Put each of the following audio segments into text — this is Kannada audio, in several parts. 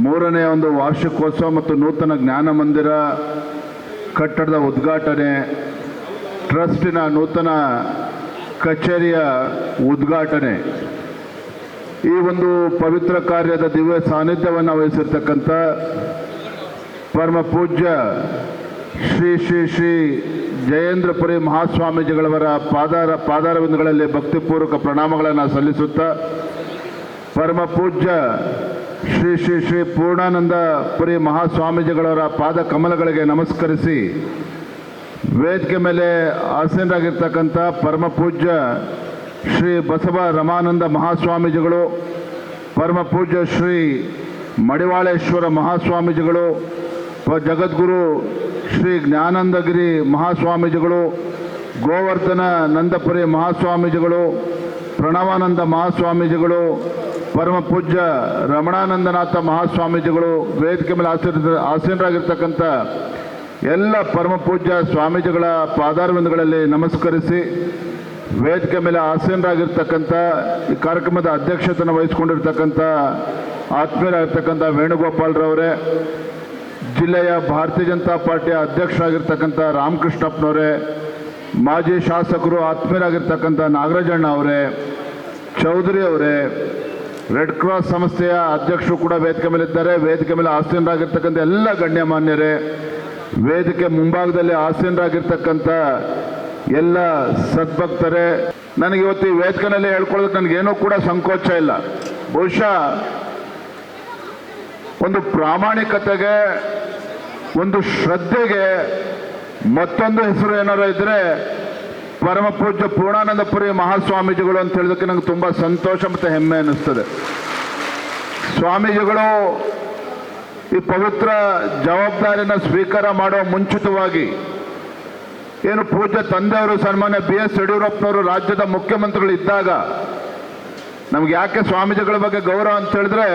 ಮೂರನೇ ಒಂದು ವಾರ್ಷಿಕೋತ್ಸವ ಮತ್ತು ನೂತನ ಜ್ಞಾನ ಮಂದಿರ ಕಟ್ಟಡದ ಉದ್ಘಾಟನೆ, ಟ್ರಸ್ಟಿನ ನೂತನ ಕಚೇರಿಯ ಉದ್ಘಾಟನೆ, ಈ ಒಂದು ಪವಿತ್ರ ಕಾರ್ಯದ ದಿವ್ಯ ಸಾನ್ನಿಧ್ಯವನ್ನು ವಹಿಸಿರ್ತಕ್ಕಂಥ ಪರಮ ಪೂಜ್ಯ ಶ್ರೀ ಶ್ರೀ ಶ್ರೀ ಜಯೇಂದ್ರಪುರಿ ಮಹಾಸ್ವಾಮೀಜಿಗಳವರ ಪಾದಾರವಿಂದಗಳಲ್ಲಿ ಭಕ್ತಿಪೂರ್ವಕ ಪ್ರಣಾಮಗಳನ್ನು ಸಲ್ಲಿಸುತ್ತಾ, ಪರಮ ಪೂಜ್ಯ ಶ್ರೀ ಶ್ರೀ ಶ್ರೀ ಪೂರ್ಣಾನಂದ ಪುರಿ ಮಹಾಸ್ವಾಮೀಜಿಗಳವರ ಪಾದ ಕಮಲಗಳಿಗೆ ನಮಸ್ಕರಿಸಿ, ವೇದಿಕೆ ಮೇಲೆ ಆಸೀನರಾಗಿರ್ತಕ್ಕಂಥ ಪರಮ ಪೂಜ್ಯ ಶ್ರೀ ಬಸವ ರಮಾನಂದ ಮಹಾಸ್ವಾಮೀಜಿಗಳು, ಪರಮ ಪೂಜ್ಯ ಶ್ರೀ ಮಡಿವಾಳೇಶ್ವರ ಮಹಾಸ್ವಾಮೀಜಿಗಳು, ಜಗದ್ಗುರು ಶ್ರೀ ಜ್ಞಾನಂದಗಿರಿ ಮಹಾಸ್ವಾಮೀಜಿಗಳು, ಗೋವರ್ಧನ ನಂದಪುರಿ ಮಹಾಸ್ವಾಮೀಜಿಗಳು, ಪ್ರಣವಾನಂದ ಮಹಾಸ್ವಾಮೀಜಿಗಳು, ಪರಮ ಪೂಜ್ಯ ರಮಣಾನಂದನಾಥ ಮಹಾಸ್ವಾಮೀಜಿಗಳು, ವೇದಿಕೆ ಮೇಲೆ ಆಸೀನರಾಗಿರ್ತಕ್ಕಂಥ ಎಲ್ಲ ಪರಮ ಪೂಜ್ಯ ಸ್ವಾಮೀಜಿಗಳ ಪಾದಾರವಿಂದಗಳಲ್ಲಿ ನಮಸ್ಕರಿಸಿ, ವೇದಿಕೆ ಮೇಲೆ ಆಸೀನರಾಗಿರ್ತಕ್ಕಂಥ ಈ ಕಾರ್ಯಕ್ರಮದ ಅಧ್ಯಕ್ಷತೆಯನ್ನು ವಹಿಸಿಕೊಂಡಿರ್ತಕ್ಕಂಥ ಆತ್ಮೀಯರಾಗಿರ್ತಕ್ಕಂಥ ವೇಣುಗೋಪಾಲ್ರವರೇ, ಜಿಲ್ಲೆಯ ಭಾರತೀಯ ಜನತಾ ಪಾರ್ಟಿಯ ಅಧ್ಯಕ್ಷರಾಗಿರ್ತಕ್ಕಂಥ ರಾಮಕೃಷ್ಣಪ್ಪನವರೇ, ಮಾಜಿ ಶಾಸಕರು ಆತ್ಮೀಯರಾಗಿರ್ತಕ್ಕಂಥ ನಾಗರಾಜಣ್ಣ ಅವರೇ, ಚೌಧರಿ ಅವರೇ, ರೆಡ್ ಕ್ರಾಸ್ ಸಂಸ್ಥೆಯ ಅಧ್ಯಕ್ಷರು ಕೂಡ ವೇದಿಕೆ ಮೇಲಿದ್ದಾರೆ. ವೇದಿಕೆ ಮೇಲೆ ಆಸೀನರಾಗಿರ್ತಕ್ಕಂಥ ಎಲ್ಲ ಗಣ್ಯಮಾನ್ಯರೇ, ವೇದಿಕೆ ಮುಂಭಾಗದಲ್ಲಿ ಆಸೀನರಾಗಿರ್ತಕ್ಕಂಥ ಎಲ್ಲ ಸದ್ಭಕ್ತರೇ, ನನಗೆ ಇವತ್ತು ಈ ವೇದಿಕೆಯಲ್ಲಿ ಹೇಳ್ಕೊಳ್ಳೋದಕ್ಕೆ ನನಗೇನೂ ಕೂಡ ಸಂಕೋಚ ಇಲ್ಲ. ಬಹುಶಃ ಒಂದು ಪ್ರಾಮಾಣಿಕತೆಗೆ, ಒಂದು ಶ್ರದ್ಧೆಗೆ ಮತ್ತೊಂದು ಹೆಸರು ಏನಾರು ಇದ್ದರೆ ಪರಮ ಪೂಜ್ಯ ಪೂರ್ಣಾನಂದಪುರಿ ಮಹಾಸ್ವಾಮೀಜಿಗಳು ಅಂತ ಹೇಳೋದಕ್ಕೆ ನನಗೆ ತುಂಬ ಸಂತೋಷ ಮತ್ತು ಹೆಮ್ಮೆ ಅನ್ನಿಸ್ತದೆ. ಸ್ವಾಮೀಜಿಗಳು ಈ ಪವಿತ್ರ ಜವಾಬ್ದಾರಿಯನ್ನು ಸ್ವೀಕಾರ ಮಾಡುವ ಮುಂಚಿತವಾಗಿ ಏನು ಪೂಜ್ಯ ತಂದೆಯವರು ಸನ್ಮಾನ್ಯ BS ಯಡಿಯೂರಪ್ಪನವರು ರಾಜ್ಯದ ಮುಖ್ಯಮಂತ್ರಿಗಳು ಇದ್ದಾಗ, ನಮ್ಗೆ ಯಾಕೆ ಸ್ವಾಮೀಜಿಗಳ ಬಗ್ಗೆ ಗೌರವ ಅಂತ ಹೇಳಿದ್ರೆ,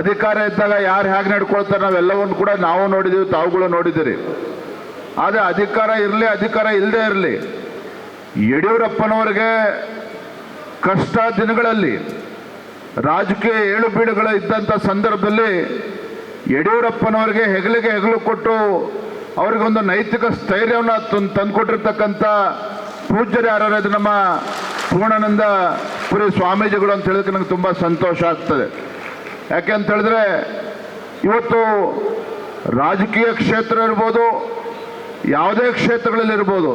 ಅಧಿಕಾರ ಇದ್ದಾಗ ಯಾರು ಹೇಗೆ ನಡ್ಕೊಳ್ತಾರೆ ನಾವೆಲ್ಲವನ್ನು ಕೂಡ ನಾವು ನೋಡಿದ್ದೀವಿ, ತಾವುಗಳು ನೋಡಿದ್ದೀರಿ. ಆದರೆ ಅಧಿಕಾರ ಇರಲಿ, ಅಧಿಕಾರ ಇಲ್ಲದೆ ಇರಲಿ, ಯಡಿಯೂರಪ್ಪನವರಿಗೆ ಕಷ್ಟ ದಿನಗಳಲ್ಲಿ ರಾಜಕೀಯ ಏಳು ಬೀಳುಗಳು ಇದ್ದಂಥ ಸಂದರ್ಭದಲ್ಲಿ ಯಡಿಯೂರಪ್ಪನವರಿಗೆ ಹೆಗಲಿಗೆ ಹೆಗಲು ಕೊಟ್ಟು ಅವರಿಗೊಂದು ನೈತಿಕ ಸ್ಥೈರ್ಯವನ್ನು ತಂದುಕೊಟ್ಟಿರ್ತಕ್ಕಂಥ ಪೂಜ್ಯರು ಯಾರು, ಅದು ನಮ್ಮ ಪೂರ್ಣಾನಂದ ಪುರಿ ಸ್ವಾಮೀಜಿಗಳು ಅಂತ ಹೇಳೋದಕ್ಕೆ ನನಗೆ ತುಂಬ ಸಂತೋಷ ಆಗ್ತದೆ. ಯಾಕೆ ಅಂತ ಹೇಳಿದ್ರೆ, ಇವತ್ತು ರಾಜಕೀಯ ಕ್ಷೇತ್ರ ಇರ್ಬೋದು, ಯಾವುದೇ ಕ್ಷೇತ್ರಗಳಲ್ಲಿರ್ಬೋದು,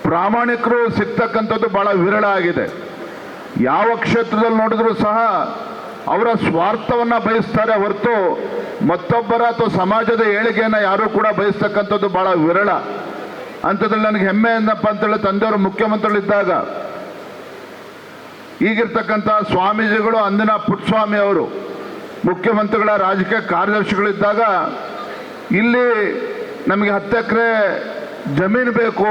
ಪ್ರಾಮಾಣಿಕರು ಸಿಗ್ತಕ್ಕಂಥದ್ದು ಭಾಳ ವಿರಳ ಆಗಿದೆ. ಯಾವ ಕ್ಷೇತ್ರದಲ್ಲಿ ನೋಡಿದ್ರೂ ಸಹ ಅವರ ಸ್ವಾರ್ಥವನ್ನು ಬಯಸ್ತಾರೆ ಹೊರತು ಮತ್ತೊಬ್ಬರ ಅಥವಾ ಸಮಾಜದ ಏಳಿಗೆಯನ್ನು ಯಾರೂ ಕೂಡ ಬಯಸ್ತಕ್ಕಂಥದ್ದು ಭಾಳ ವಿರಳ. ಅಂಥದ್ರಲ್ಲಿ ನನಗೆ ಹೆಮ್ಮೆ ಏನಪ್ಪ ಅಂತೇಳಿ, ತಂದೆಯವರು ಮುಖ್ಯಮಂತ್ರಿಗಳಿದ್ದಾಗ ಈಗಿರ್ತಕ್ಕಂಥ ಸ್ವಾಮೀಜಿಗಳು, ಅಂದಿನ ಪುಟ್ಟಸ್ವಾಮಿ ಅವರು ಮುಖ್ಯಮಂತ್ರಿಗಳ ರಾಜಕೀಯ ಕಾರ್ಯದರ್ಶಿಗಳಿದ್ದಾಗ ಇಲ್ಲಿ ನಮಗೆ 10 ಎಕರೆ ಜಮೀನು ಬೇಕು,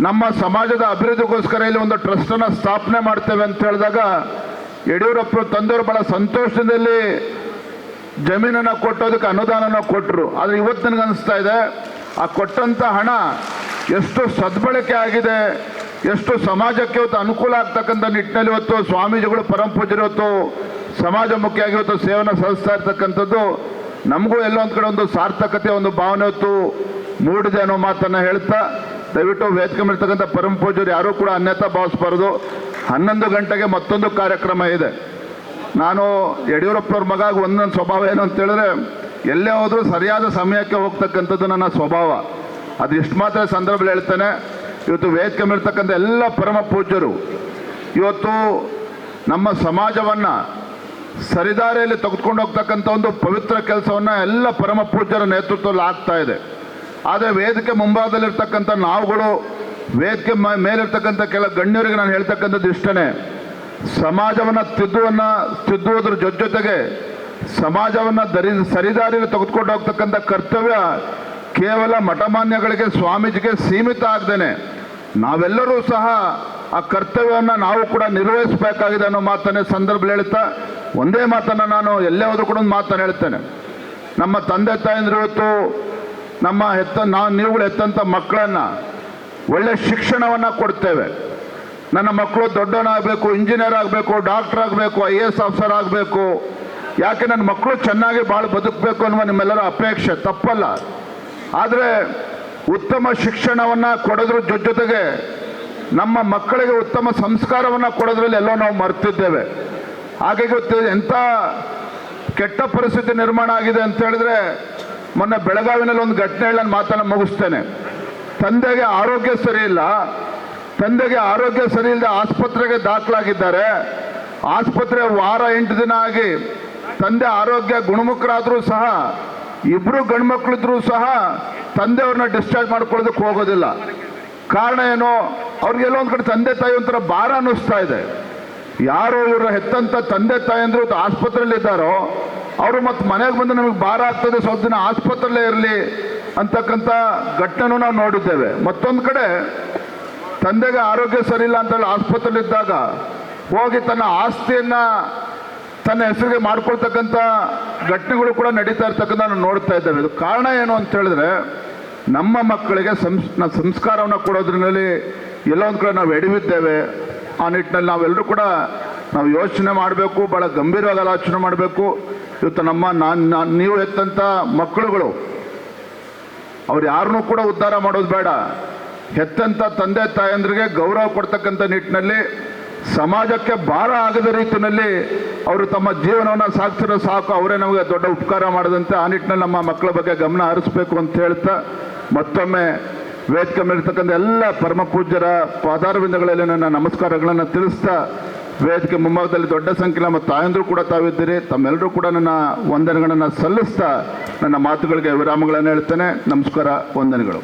ನಮ್ಮ ಸಮಾಜದ ಅಭಿವೃದ್ಧಿಗೋಸ್ಕರ ಇಲ್ಲಿ ಒಂದು ಟ್ರಸ್ಟನ್ನು ಸ್ಥಾಪನೆ ಮಾಡ್ತೇವೆ ಅಂತ ಹೇಳಿದಾಗ ಯಡಿಯೂರಪ್ಪರು ತಂದೆಯವರು ಭಾಳ ಸಂತೋಷದಲ್ಲಿ ಜಮೀನನ್ನು ಕೊಟ್ಟೋದಕ್ಕೆ ಅನುದಾನನ ಕೊಟ್ಟರು. ಆದರೆ ಇವತ್ತು ನನಗೆ ಅನಿಸ್ತಾ ಇದೆ, ಆ ಕೊಟ್ಟಂಥ ಹಣ ಎಷ್ಟು ಸದ್ಬಳಕೆ ಆಗಿದೆ, ಎಷ್ಟು ಸಮಾಜಕ್ಕೆ ಇವತ್ತು ಅನುಕೂಲ ಆಗ್ತಕ್ಕಂಥ ನಿಟ್ಟಿನಲ್ಲಿ ಇವತ್ತು ಸ್ವಾಮೀಜಿಗಳು ಪರಮ ಪೂಜ್ಯರು ಇವತ್ತು ಸಮಾಜಮುಖಿಯಾಗಿ ಇವತ್ತು ಸೇವೆಯನ್ನು ಸಲ್ಲಿಸ್ತಾ ಇರ್ತಕ್ಕಂಥದ್ದು ನಮಗೂ ಎಲ್ಲ ಒಂದು ಕಡೆ ಒಂದು ಸಾರ್ಥಕತೆ, ಒಂದು ಭಾವನೆ ಇವತ್ತು ಮೂಡಿದೆ ಅನ್ನೋ ಮಾತನ್ನು ಹೇಳ್ತಾ, ದಯವಿಟ್ಟು ವೇದಿಕೆ ಮೇಲಿರ್ತಕ್ಕಂಥ ಪರಮ ಪೂಜ್ಯರು ಯಾರೂ ಕೂಡ ಅನ್ಯತಾ ಭಾವಿಸಬಾರ್ದು. 11 ಗಂಟೆಗೆ ಮತ್ತೊಂದು ಕಾರ್ಯಕ್ರಮ ಇದೆ. ನಾನು ಯಡಿಯೂರಪ್ಪನವ್ರ ಮಗ ಒಂದೊಂದು ಸ್ವಭಾವ ಏನು ಅಂತ ಹೇಳಿದ್ರೆ, ಎಲ್ಲೇ ಹೋದರೂ ಸರಿಯಾದ ಸಮಯಕ್ಕೆ ಹೋಗ್ತಕ್ಕಂಥದ್ದು ನನ್ನ ಸ್ವಭಾವ. ಅದು ಇಷ್ಟು ಮಾತ್ರ ಸಂದರ್ಭದಲ್ಲಿ ಹೇಳ್ತೇನೆ. ಇವತ್ತು ವೇದಿಕೆ ಮೇಲಿರ್ತಕ್ಕಂಥ ಎಲ್ಲ ಪರಮ ಪೂಜ್ಯರು ಇವತ್ತು ನಮ್ಮ ಸಮಾಜವನ್ನು ಸರಿದಾರಿಯಲ್ಲಿ ತೆಗೆದುಕೊಂಡು ಹೋಗ್ತಕ್ಕಂಥ ಒಂದು ಪವಿತ್ರ ಕೆಲಸವನ್ನು ಎಲ್ಲ ಪರಮ ಪೂಜ್ಯರ ನೇತೃತ್ವದಲ್ಲಿ ಆಗ್ತಾ ಇದೆ. ಆದರೆ ವೇದಿಕೆ ಮುಂಭಾಗದಲ್ಲಿರ್ತಕ್ಕಂಥ ನಾವುಗಳು, ವೇದಿಕೆ ಮೇಲಿರ್ತಕ್ಕಂಥ ಕೆಲ ಗಣ್ಯರಿಗೆ ನಾನು ಹೇಳ್ತಕ್ಕಂಥದ್ದು ಇಷ್ಟೇ, ಸಮಾಜವನ್ನು ತಿದ್ದುವುದ್ರ ಜೊತೆಗೆ ಸಮಾಜವನ್ನು ಸರಿದಾರಿಯಲ್ಲಿ ತೆಗೆದುಕೊಂಡು ಹೋಗ್ತಕ್ಕಂಥ ಕರ್ತವ್ಯ ಕೇವಲ ಮಠಮಾನ್ಯಗಳಿಗೆ, ಸ್ವಾಮೀಜಿಗೆ ಸೀಮಿತ ಆಗದೇನೆ ನಾವೆಲ್ಲರೂ ಸಹ ಆ ಕರ್ತವ್ಯವನ್ನು ನಾವು ಕೂಡ ನಿರ್ವಹಿಸಬೇಕಾಗಿದೆ ಅನ್ನೋ ಮಾತನ್ನೇ ಸಂದರ್ಭದಲ್ಲಿ ಹೇಳ್ತಾ, ಒಂದೇ ಮಾತನ್ನು ನಾನು ಎಲ್ಲೇ ಹೋದ್ರೂ ಕೂಡ ಒಂದು ಮಾತನ್ನು ಹೇಳ್ತೇನೆ. ನಮ್ಮ ತಂದೆ ತಾಯಂದಿರು ಇವತ್ತು ನೀವುಗಳು ಹೆತ್ತಂಥ ಮಕ್ಕಳನ್ನು ಒಳ್ಳೆ ಶಿಕ್ಷಣವನ್ನು ಕೊಡ್ತೇವೆ. ನನ್ನ ಮಕ್ಕಳು ದೊಡ್ಡವನಾಗಬೇಕು, ಇಂಜಿನಿಯರ್ ಆಗಬೇಕು, ಡಾಕ್ಟರ್ ಆಗಬೇಕು, IAS ಆಫೀಸರ್ ಆಗಬೇಕು, ಯಾಕೆ ನನ್ನ ಮಕ್ಕಳು ಚೆನ್ನಾಗಿ ಭಾಳ ಬದುಕಬೇಕು ಅನ್ನುವ ನಿಮ್ಮೆಲ್ಲರ ಅಪೇಕ್ಷೆ ತಪ್ಪಲ್ಲ. ಆದರೆ ಉತ್ತಮ ಶಿಕ್ಷಣವನ್ನು ಕೊಡೋದ್ರ ಜೊತೆಗೆ ನಮ್ಮ ಮಕ್ಕಳಿಗೆ ಉತ್ತಮ ಸಂಸ್ಕಾರವನ್ನು ಕೊಡೋದ್ರಲ್ಲಿ ಎಲ್ಲೋ ನಾವು ಮರ್ತಿದ್ದೇವೆ. ಹಾಗಾಗಿ ಎಂಥ ಕೆಟ್ಟ ಪರಿಸ್ಥಿತಿ ನಿರ್ಮಾಣ ಆಗಿದೆ ಅಂತ ಹೇಳಿದ್ರೆ, ಮೊನ್ನೆ ಬೆಳಗಾವಿನಲ್ಲಿ ಒಂದು ಘಟನೆ ಹೇಳಿ ನಾನು ಮಾತನ್ನು ಮುಗಿಸ್ತೇನೆ. ತಂದೆಗೆ ಆರೋಗ್ಯ ಸರಿ ಇಲ್ಲ, ತಂದೆಗೆ ಆರೋಗ್ಯ ಸರಿ ಇಲ್ಲದೆ ಆಸ್ಪತ್ರೆಗೆ ದಾಖಲಾಗಿದ್ದಾರೆ. ಆಸ್ಪತ್ರೆ ವಾರ 8 ದಿನ ಆಗಿ ತಂದೆ ಆರೋಗ್ಯ ಗುಣಮುಖರಾದರೂ ಸಹ ಇಬ್ಬರು ಗಂಡು ಮಕ್ಕಳಿದ್ರೂ ಸಹ ತಂದೆಯವ್ರನ್ನ ಡಿಸ್ಚಾರ್ಜ್ ಮಾಡ್ಕೊಳ್ಳೋದಕ್ಕೆ ಹೋಗೋದಿಲ್ಲ. ಕಾರಣ ಏನು? ಅವ್ರಿಗೆಲ್ಲ ಒಂದು ಕಡೆ ತಂದೆ ತಾಯಿ ಒಂಥರ ಭಾರ ಅನ್ನಿಸ್ತಾ ಇದೆ. ಯಾರು ಇವರು ಹೆತ್ತಂತ ತಂದೆ ತಾಯಿ ಅಂದರು ಆಸ್ಪತ್ರೆಯಲ್ಲಿ ಇದ್ದಾರೋ ಅವರು ಮತ್ತೆ ಮನೆಗೆ ಬಂದು ನಮಗೆ ಭಾರ ಆಗ್ತದೆ, ಸ್ವಲ್ಪ ದಿನ ಆಸ್ಪತ್ರೆಯಲ್ಲೇ ಇರಲಿ ಅಂತಕ್ಕಂಥ ಘಟನೆನೂ ನಾವು ನೋಡಿದ್ದೇವೆ. ಮತ್ತೊಂದು ಕಡೆ ತಂದೆಗೆ ಆರೋಗ್ಯ ಸರಿಯಿಲ್ಲ ಅಂತೇಳಿ ಆಸ್ಪತ್ರೆಯಲ್ಲಿದ್ದಾಗ ಹೋಗಿ ತನ್ನ ಆಸ್ತಿಯನ್ನು ತನ್ನ ಹೆಸರಿಗೆ ಮಾಡ್ಕೊಳ್ತಕ್ಕಂಥ ಘಟನೆಗಳು ಕೂಡ ನಡೀತಾ ಇರ್ತಕ್ಕಂಥ ನಾವು ನೋಡ್ತಾ ಇದ್ದೇವೆ. ಇದು ಕಾರಣ ಏನು ಅಂತ ಹೇಳಿದ್ರೆ, ನಮ್ಮ ಮಕ್ಕಳಿಗೆ ಸಂಸ್ಕಾರವನ್ನು ಕೊಡೋದ್ರಲ್ಲಿ ಎಲ್ಲೋ ಒಂದು ಕಡೆ ನಾವು ಎಡವಿದ್ದೇವೆ. ಆ ನಿಟ್ಟಿನಲ್ಲಿ ನಾವೆಲ್ಲರೂ ಕೂಡ ನಾವು ಯೋಚನೆ ಮಾಡಬೇಕು, ಭಾಳ ಗಂಭೀರವಾಗಿ ಆಲೋಚನೆ ಮಾಡಬೇಕು. ಇವತ್ತು ನೀವು ಹೆತ್ತಂಥ ಮಕ್ಕಳುಗಳು ಅವ್ರು ಯಾರನ್ನೂ ಕೂಡ ಉದ್ಧಾರ ಮಾಡೋದು ಬೇಡ. ಹೆತ್ತಂಥ ತಂದೆ ತಾಯಂದ್ರಿಗೆ ಗೌರವ ಕೊಡ್ತಕ್ಕಂಥ ನಿಟ್ಟಿನಲ್ಲಿ ಸಮಾಜಕ್ಕೆ ಭಾರ ಆಗದ ರೀತಿಯಲ್ಲಿ ಅವರು ತಮ್ಮ ಜೀವನವನ್ನು ಸಾಗಿಸಿರೋ ಸಾಕು, ಅವರೇ ನಮಗೆ ದೊಡ್ಡ ಉಪಕಾರ ಮಾಡದಂತೆ. ಆ ನಿಟ್ಟಿನಲ್ಲಿ ನಮ್ಮ ಮಕ್ಕಳ ಬಗ್ಗೆ ಗಮನ ಹರಿಸ್ಬೇಕು ಅಂತ ಹೇಳ್ತಾ ಮತ್ತೊಮ್ಮೆ ವೇದಿಕೆ ಮೇಲಿರ್ತಕ್ಕಂಥ ಎಲ್ಲ ಪರಮ ಪೂಜ್ಯರ ಪಾದಾರವಿಂದಗಳಲ್ಲಿ ನನ್ನ ನಮಸ್ಕಾರಗಳನ್ನು ತಿಳಿಸ್ತಾ, ವೇದಿಕೆ ಮುಂಭಾಗದಲ್ಲಿ ದೊಡ್ಡ ಸಂಖ್ಯೆಯ ನಮ್ಮ ತಾಯಂದರು ಕೂಡ ತಾವಿದ್ದೀರಿ, ತಮ್ಮೆಲ್ಲರೂ ಕೂಡ ನನ್ನ ವಂದನೆಗಳನ್ನು ಸಲ್ಲಿಸ್ತಾ ನನ್ನ ಮಾತುಗಳಿಗೆ ವಿರಾಮಗಳನ್ನು ಹೇಳ್ತೇನೆ. ನಮಸ್ಕಾರ, ವಂದನೆಗಳು.